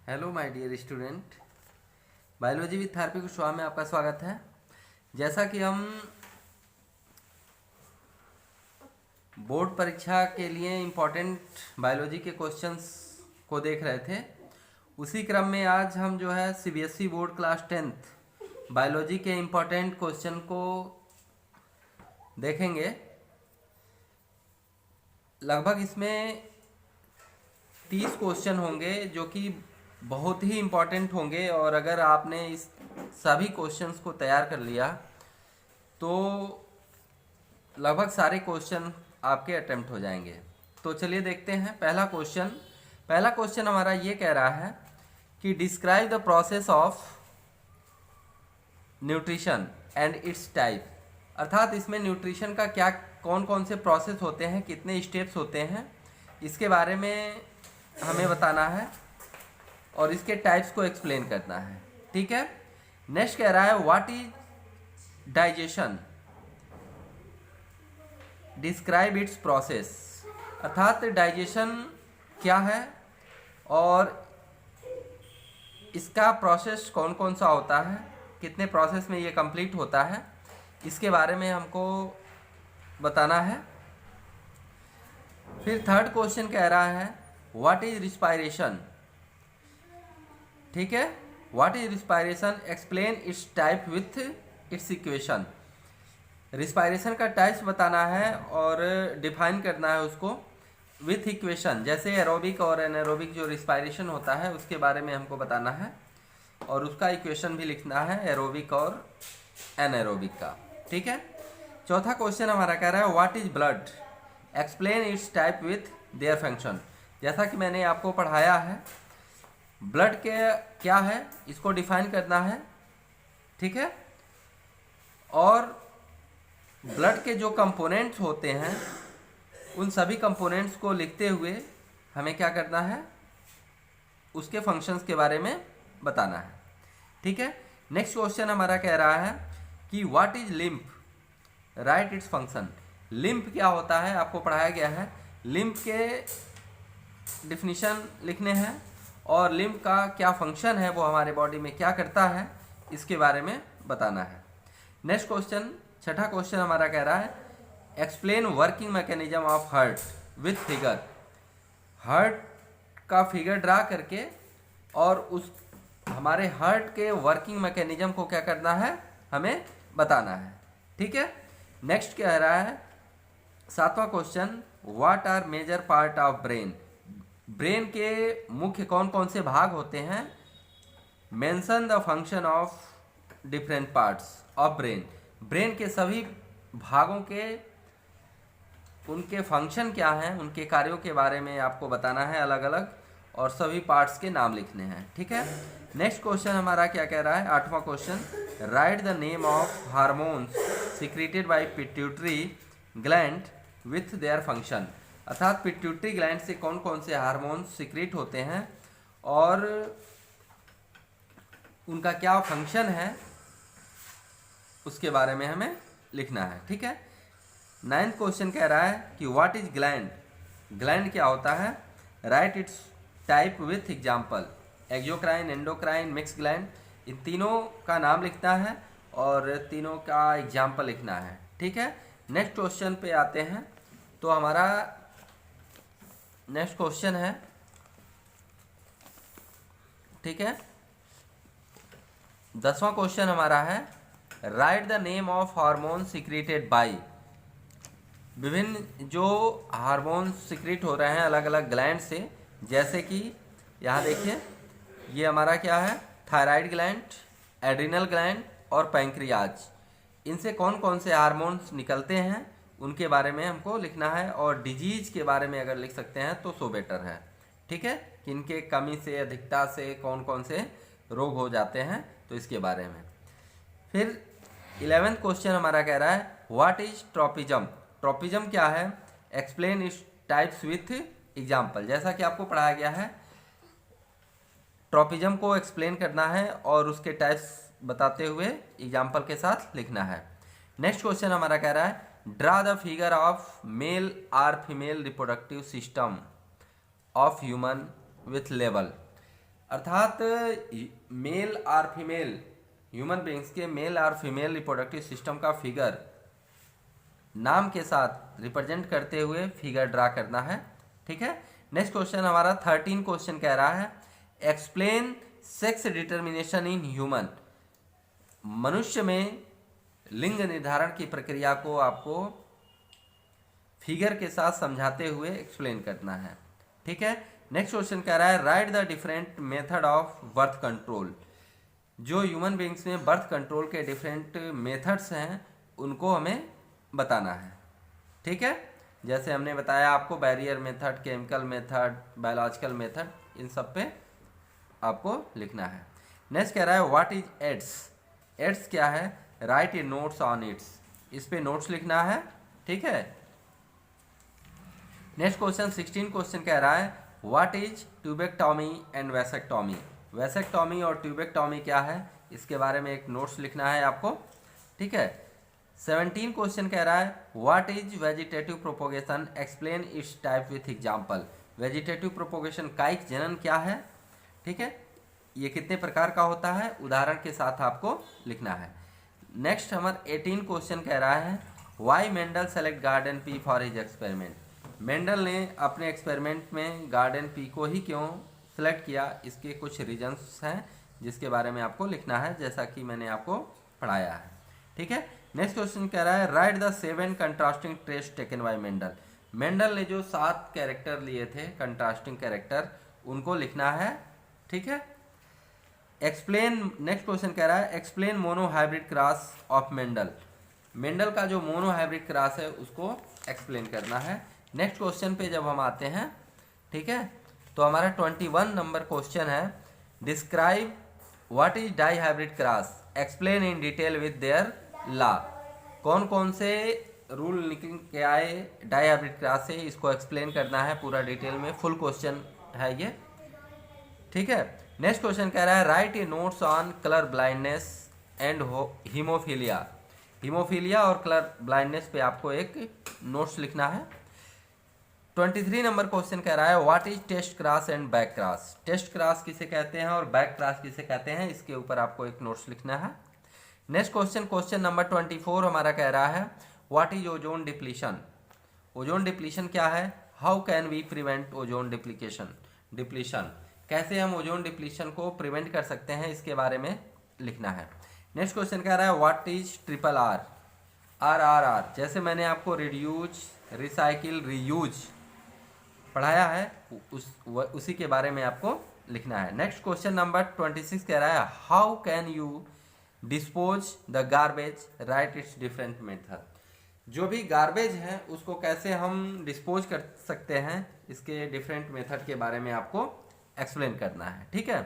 Hello my dear student, biology with थेरेपी कुशवाहा में आपका स्वागत है। जैसा कि हम बोर्ड परीक्षा के लिए इम्पोर्टेंट बायोलॉजी के क्वेश्चंस को देख रहे थे, उसी क्रम में आज हम जो है CBSE board class 10th biology के इम्पोर्टेंट क्वेश्चन को देखेंगे। लगभग इसमें 30 क्वेश्चन होंगे जो कि बहुत ही इम्पोर्टेंट होंगे, और अगर आपने इस सभी क्वेश्चंस को तैयार कर लिया तो लगभग सारे क्वेश्चन आपके अटेम्प्ट हो जाएंगे। तो चलिए देखते हैं पहला क्वेश्चन हमारा ये कह रहा है कि describe the process of nutrition and it's type. अर्थात इसमें न्यूट्रिशन का क्या कौन कौन से प्रोसेस होते हैं, कितने स्टेप्स होते हैं, इसके बारे में हमें बताना है और इसके टाइप्स को एक्सप्लेन करना है। ठीक है। नेक्स्ट कह रहा है what is digestion, describe it's process. अर्थात डाइजेशन क्या है और इसका प्रोसेस कौन कौन सा होता है, कितने प्रोसेस में ये कंप्लीट होता है, इसके बारे में हमको बताना है। फिर थर्ड क्वेश्चन कह रहा है व्हाट इज रिस्पायरेशन। ठीक है। What is respiration, explain its type with its equation. Respiration का टाइप्स बताना है और डिफाइन करना है उसको विथ इक्वेशन। जैसे एरोबिक और एनारोबिक जो रिस्पायरेशन होता है उसके बारे में हमको बताना है और उसका इक्वेशन भी लिखना है, एरोबिक और एनारोबिक का। ठीक है। चौथा क्वेश्चन हमारा कह रहा है what is blood, explain its type with their function. जैसा कि मैंने आपको पढ़ाया है, ब्लड के क्या है इसको डिफाइन करना है। ठीक है। और ब्लड के जो कंपोनेंट्स होते हैं उन सभी कंपोनेंट्स को लिखते हुए हमें क्या करना है, उसके फंक्शंस के बारे में बताना है। ठीक है। नेक्स्ट क्वेश्चन हमारा कह रहा है कि what is lymph, right its function. Lymph क्या होता है आपको पढ़ाया गया है, लिम्फ के डिफिनीशन लिखने हैं और लिम्फ का क्या फंक्शन है, वो हमारे बॉडी में क्या करता है, इसके बारे में बताना है। नेक्स्ट क्वेश्चन, छठा क्वेश्चन हमारा कह रहा है explain working mechanism of heart with figure. Heart का फिगर ड्रा करके और उस हमारे हार्ट के वर्किंग मैकेनिज्म को क्या करना है, हमें बताना है। ठीक है। नेक्स्ट कह रहा है सातवां question what are major part of brain. Brain के मुख्य कौन कौन से भाग होते हैं, mention the function of different parts of brain. Brain के सभी भागों के उनके फंक्शन क्या हैं, उनके कार्यों के बारे में आपको बताना है अलग अलग, और सभी पार्ट्स के नाम लिखने हैं। ठीक है। नेक्स्ट क्वेश्चन हमारा क्या कह रहा है, आठवां question right the name of hormones secreted by pituitary gland with their function. अर्थात पिट्यूटरी ग्लैंड से कौन कौन से हार्मोन्स सिक्रेट होते हैं और उनका क्या फंक्शन है, उसके बारे में हमें लिखना है। ठीक है। नाइन्थ क्वेश्चन कह रहा है कि व्हाट इज ग्लैंड, ग्लैंड क्या होता है, write its type with example. Exocrine, endocrine, mix gland, इन तीनों का नाम लिखना है और तीनों का एग्जाम्पल लिखना है। ठीक है। नेक्स्ट क्वेश्चन पे आते हैं। तो हमारा नेक्स्ट क्वेश्चन है, ठीक है, 10वां क्वेश्चन हमारा है right the name of hormone secreted by. विभिन्न जो हार्मोन सिक्रेट हो रहे हैं अलग अलग ग्लैंड से, जैसे कि यहाँ देखिए ये हमारा क्या है, थायराइड ग्लैंड, एड्रिनल ग्लैंड और पैंक्रियाज। इनसे कौन कौन से हार्मोन्स निकलते हैं उनके बारे में हमको लिखना है, और डिजीज के बारे में अगर लिख सकते हैं तो सो बेटर है। ठीक है। कि इनके कमी से, अधिकता से कौन कौन से रोग हो जाते हैं, तो इसके बारे में। फिर 11वां क्वेश्चन हमारा कह रहा है व्हाट इज ट्रॉपिज्म। ट्रॉपिज्म क्या है, explain its types with example. जैसा कि आपको पढ़ाया गया है, ट्रॉपिज्म को एक्सप्लेन करना है और उसके टाइप्स बताते हुए एग्जाम्पल के साथ लिखना है। नेक्स्ट क्वेश्चन हमारा कह रहा है draw the figure of male or female reproductive system of human with level. अर्थात मेल और फीमेल ह्यूमन बींग्स के मेल और फीमेल रिप्रोडक्टिव सिस्टम का फिगर नाम के साथ रिप्रेजेंट करते हुए फिगर ड्रा करना है। ठीक है। नेक्स्ट क्वेश्चन हमारा 13 क्वेश्चन कह रहा है explain sex determination in human. मनुष्य में लिंग निर्धारण की प्रक्रिया को आपको फिगर के साथ समझाते हुए एक्सप्लेन करना है। ठीक है। नेक्स्ट क्वेश्चन कह रहा है right the different method of birth control. जो ह्यूमन बींग्स में बर्थ कंट्रोल के डिफरेंट मेथड्स हैं उनको हमें बताना है। ठीक है। जैसे हमने बताया आपको barrier method, chemical method, biological method, इन सब पे आपको लिखना है। नेक्स्ट कह रहा है व्हाट इज एड्स। एड्स क्या है? Right A notes on it's. इस पे नोट्स लिखना है। ठीक है। नेक्स्ट क्वेश्चन 16 क्वेश्चन कह रहा है what is tubectomy and vasectomy. Vasectomy और ट्यूबेक्टॉमी क्या है इसके बारे में एक नोट्स लिखना है आपको। ठीक है। 17 क्वेश्चन कह रहा है what is vegetative propagation, explain its type with example. Vegetative propagation कायिक जनन क्या है? ठीक है। ये कितने प्रकार का होता है उदाहरण के साथ आपको लिखना है। नेक्स्ट हमारा 18 क्वेश्चन कह रहा है why Mendel select garden pea for his experiment. Mendel ने अपने एक्सपेरिमेंट में गार्डन पी को ही क्यों सेलेक्ट किया, इसके कुछ रीजंस हैं जिसके बारे में आपको लिखना है, जैसा कि मैंने आपको पढ़ाया है। ठीक है। नेक्स्ट क्वेश्चन कह रहा है right the 7 contrasting trace taken by Mendel. Mendel ने जो 7 कैरेक्टर लिए थे कंट्रास्टिंग कैरेक्टर, उनको लिखना है। ठीक है। एक्सप्लेन। नेक्स्ट क्वेश्चन कह रहा है explain mono hybrid cross of Mendel. Mendel का जो मोनो हाइब्रिड क्रॉस है उसको एक्सप्लेन करना है। नेक्स्ट क्वेश्चन पे जब हम आते हैं, ठीक है, तो हमारा 21 नंबर क्वेश्चन है describe what is dihybrid cross, explain in detail with their law. कौन कौन से रूल निकल के आए डाई हाइब्रिड क्रॉस से, इसको एक्सप्लेन करना है पूरा डिटेल में। फुल क्वेश्चन है ये। ठीक है। नेक्स्ट क्वेश्चन कह रहा है right A notes on colour blindness and haemophilia. Haemophilia और कलर ब्लाइंडनेस पे आपको एक नोट्स लिखना है। 23 नंबर क्वेश्चन कह रहा है what is test cross and back cross. Test cross किसे कहते हैं और बैक क्रॉस किसे कहते हैं, इसके ऊपर आपको एक नोट्स लिखना है। नेक्स्ट क्वेश्चन नंबर 24 हमारा कह रहा है what is ozone depletion. Ozone depletion क्या है? How can we prevent ozone depletion. कैसे हम ओजोन डिप्लीशन को प्रिवेंट कर सकते हैं, इसके बारे में लिखना है। नेक्स्ट क्वेश्चन कह रहा है what is triple R. RRR जैसे मैंने आपको रिड्यूज, रिसाइकिल, रीयूज पढ़ाया है उसी के बारे में आपको लिखना है। नेक्स्ट क्वेश्चन नंबर 26 कह रहा है how can you dispose the garbage, right it's different method. जो भी गार्बेज है उसको कैसे हम डिस्पोज कर सकते हैं, इसके डिफरेंट मेथड के बारे में आपको एक्सप्लेन करना है। ठीक है।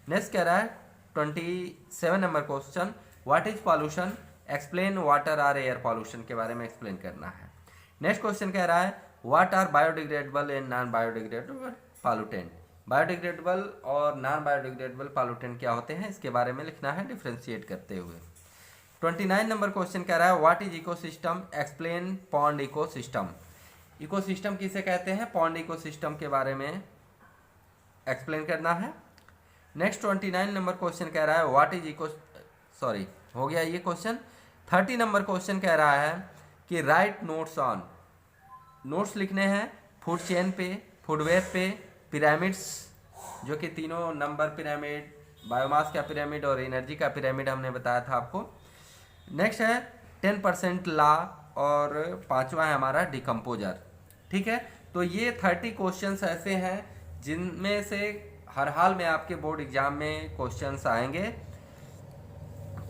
नेक्स्ट कह रहा है 27 number question what is pollution, explain water और एयर पॉल्यूशन के बारे में एक्सप्लेन करना है। नेक्स्ट क्वेश्चन कह रहा है what are biodegradable and non biodegradable pollutant. Biodegradable और नॉन बायोडिग्रेडेबल पॉल्यूटेंट क्या होते हैं, इसके बारे में लिखना है डिफ्रेंशिएट करते हुए। 29 नंबर क्वेश्चन कह रहा है what is ecosystem, explain pond ecosystem. Ecosystem किसे कहते हैं, पॉन्ड इकोसिस्टम के बारे में एक्सप्लेन करना है। नेक्स्ट 29 नंबर क्वेश्चन कह रहा है व्हाट इज हो गया ये क्वेश्चन। 30 नंबर क्वेश्चन कह रहा है कि राइट नोट्स ऑन। नोट्स लिखने हैं फूड चेन पे, फूड वेब पे, पिरामिड्स जो कि तीनों नंबर पिरामिड, बायोमास का पिरामिड और एनर्जी का पिरामिड हमने बताया था आपको। नेक्स्ट है 10% लॉ और 5वां है हमारा डिकम्पोजर। ठीक है। तो ये 30 क्वेश्चंस ऐसे हैं जिनमें से हर हाल में आपके बोर्ड एग्जाम में क्वेश्चंस आएंगे।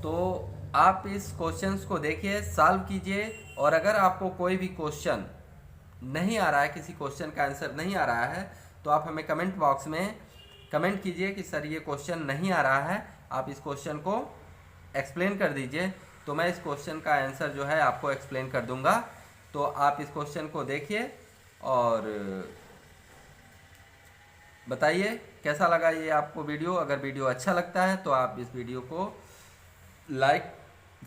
तो आप इस क्वेश्चंस को देखिए, सॉल्व कीजिए, और अगर आपको कोई भी क्वेश्चन नहीं आ रहा है, किसी क्वेश्चन का आंसर नहीं आ रहा है, तो आप हमें कमेंट बॉक्स में कमेंट कीजिए कि सर ये क्वेश्चन नहीं आ रहा है, आप इस क्वेश्चन को एक्सप्लेन कर दीजिए, तो मैं इस क्वेश्चन का आंसर जो है आपको एक्सप्लेन कर दूंगा। तो आप इस क्वेश्चन को देखिए और बताइए कैसा लगा ये आपको वीडियो। अगर वीडियो अच्छा लगता है तो आप इस वीडियो को लाइक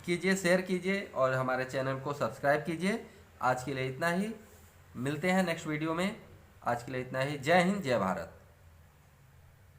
कीजिए, शेयर कीजिए और हमारे चैनल को सब्सक्राइब कीजिए। आज के लिए इतना ही, मिलते हैं नेक्स्ट वीडियो में। आज के लिए इतना ही। जय हिंद, जय भारत।